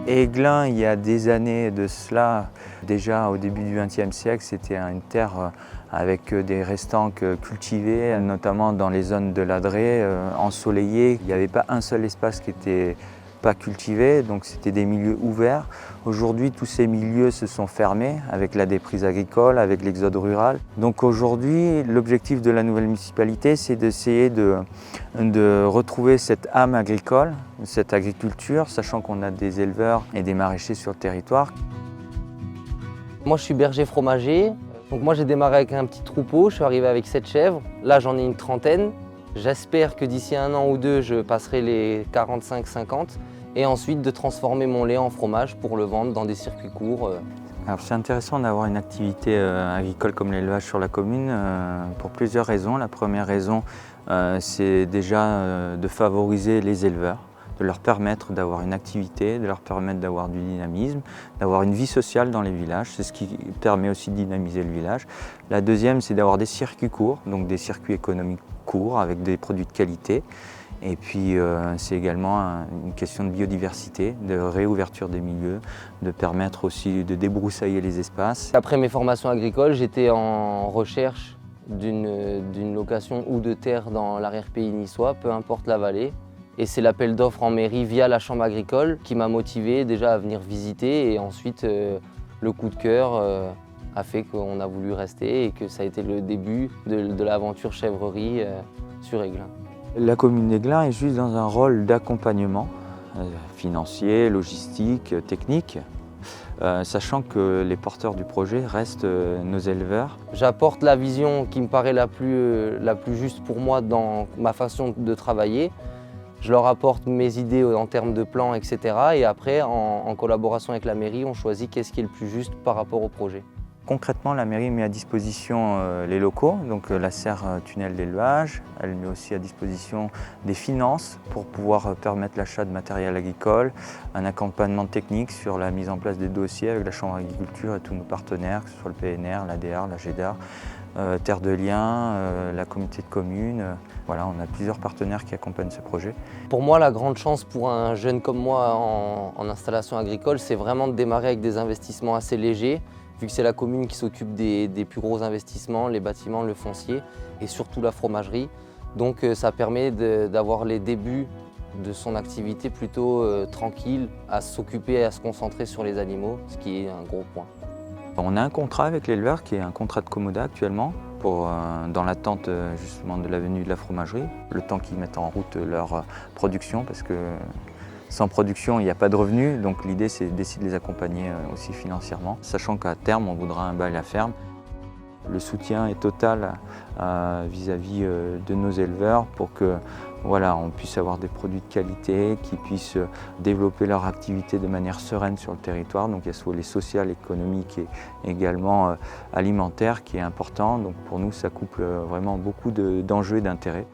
Aiglun, il y a des années de cela, déjà au début du XXe siècle, c'était une terre avec des restants cultivés, notamment dans les zones de l'Adré, ensoleillées. Il n'y avait pas un seul espace qui n'était pas cultivé, donc c'était des milieux ouverts. Aujourd'hui, tous ces milieux se sont fermés avec la déprise agricole, avec l'exode rural. Donc aujourd'hui, l'objectif de la nouvelle municipalité, c'est d'essayer de retrouver cette âme agricole, cette agriculture, sachant qu'on a des éleveurs et des maraîchers sur le territoire. Moi, je suis berger fromager. Donc moi, j'ai démarré avec un petit troupeau, je suis arrivé avec 7 chèvres. Là, j'en ai une trentaine. J'espère que d'ici 1 an ou 2, je passerai les 45-50 et ensuite de transformer mon lait en fromage pour le vendre dans des circuits courts. Alors c'est intéressant d'avoir une activité agricole comme l'élevage sur la commune pour plusieurs raisons. La première raison, c'est déjà de favoriser les éleveurs, de leur permettre d'avoir une activité, de leur permettre d'avoir du dynamisme, d'avoir une vie sociale dans les villages. C'est ce qui permet aussi de dynamiser le village. La deuxième, c'est d'avoir des circuits courts, donc des circuits économiques courts avec des produits de qualité. Et puis c'est également une question de biodiversité, de réouverture des milieux, de permettre aussi de débroussailler les espaces. Après mes formations agricoles, j'étais en recherche d'une location ou de terre dans l'arrière-pays niçois, peu importe la vallée. Et c'est l'appel d'offres en mairie via la chambre agricole qui m'a motivé déjà à venir visiter et ensuite le coup de cœur a fait qu'on a voulu rester et que ça a été le début de l'aventure chèvrerie sur Aiglun. La commune d'Aiglun est juste dans un rôle d'accompagnement financier, logistique, technique, sachant que les porteurs du projet restent nos éleveurs. J'apporte la vision qui me paraît la plus juste pour moi dans ma façon de travailler. Je leur apporte mes idées en termes de plans, etc. Et après, en collaboration avec la mairie, on choisit qu'est-ce qui est le plus juste par rapport au projet. Concrètement, la mairie met à disposition les locaux, donc la serre tunnel d'élevage. Elle met aussi à disposition des finances pour pouvoir permettre l'achat de matériel agricole, un accompagnement technique sur la mise en place des dossiers avec la Chambre d'agriculture et tous nos partenaires, que ce soit le PNR, l'ADR, la GEDAR, Terre de Liens, la communauté de communes. Voilà, on a plusieurs partenaires qui accompagnent ce projet. Pour moi, la grande chance pour un jeune comme moi en installation agricole, c'est vraiment de démarrer avec des investissements assez légers, vu que c'est la commune qui s'occupe des plus gros investissements, les bâtiments, le foncier et surtout la fromagerie. Donc ça permet d'avoir les débuts de son activité plutôt tranquille, à s'occuper et à se concentrer sur les animaux, ce qui est un gros point. On a un contrat avec l'éleveur qui est un contrat de commodat actuellement, dans l'attente justement de la venue de la fromagerie, le temps qu'ils mettent en route leur production, parce que sans production, il n'y a pas de revenus, donc l'idée c'est d'essayer de les accompagner aussi financièrement, sachant qu'à terme, on voudra un bail à ferme. Le soutien est total vis-à-vis de nos éleveurs pour que voilà, on puisse avoir des produits de qualité, qui puissent développer leur activité de manière sereine sur le territoire, donc il y a soit les sociales, économiques et également alimentaires qui est important. Donc pour nous, ça couple vraiment beaucoup d'enjeux et d'intérêts.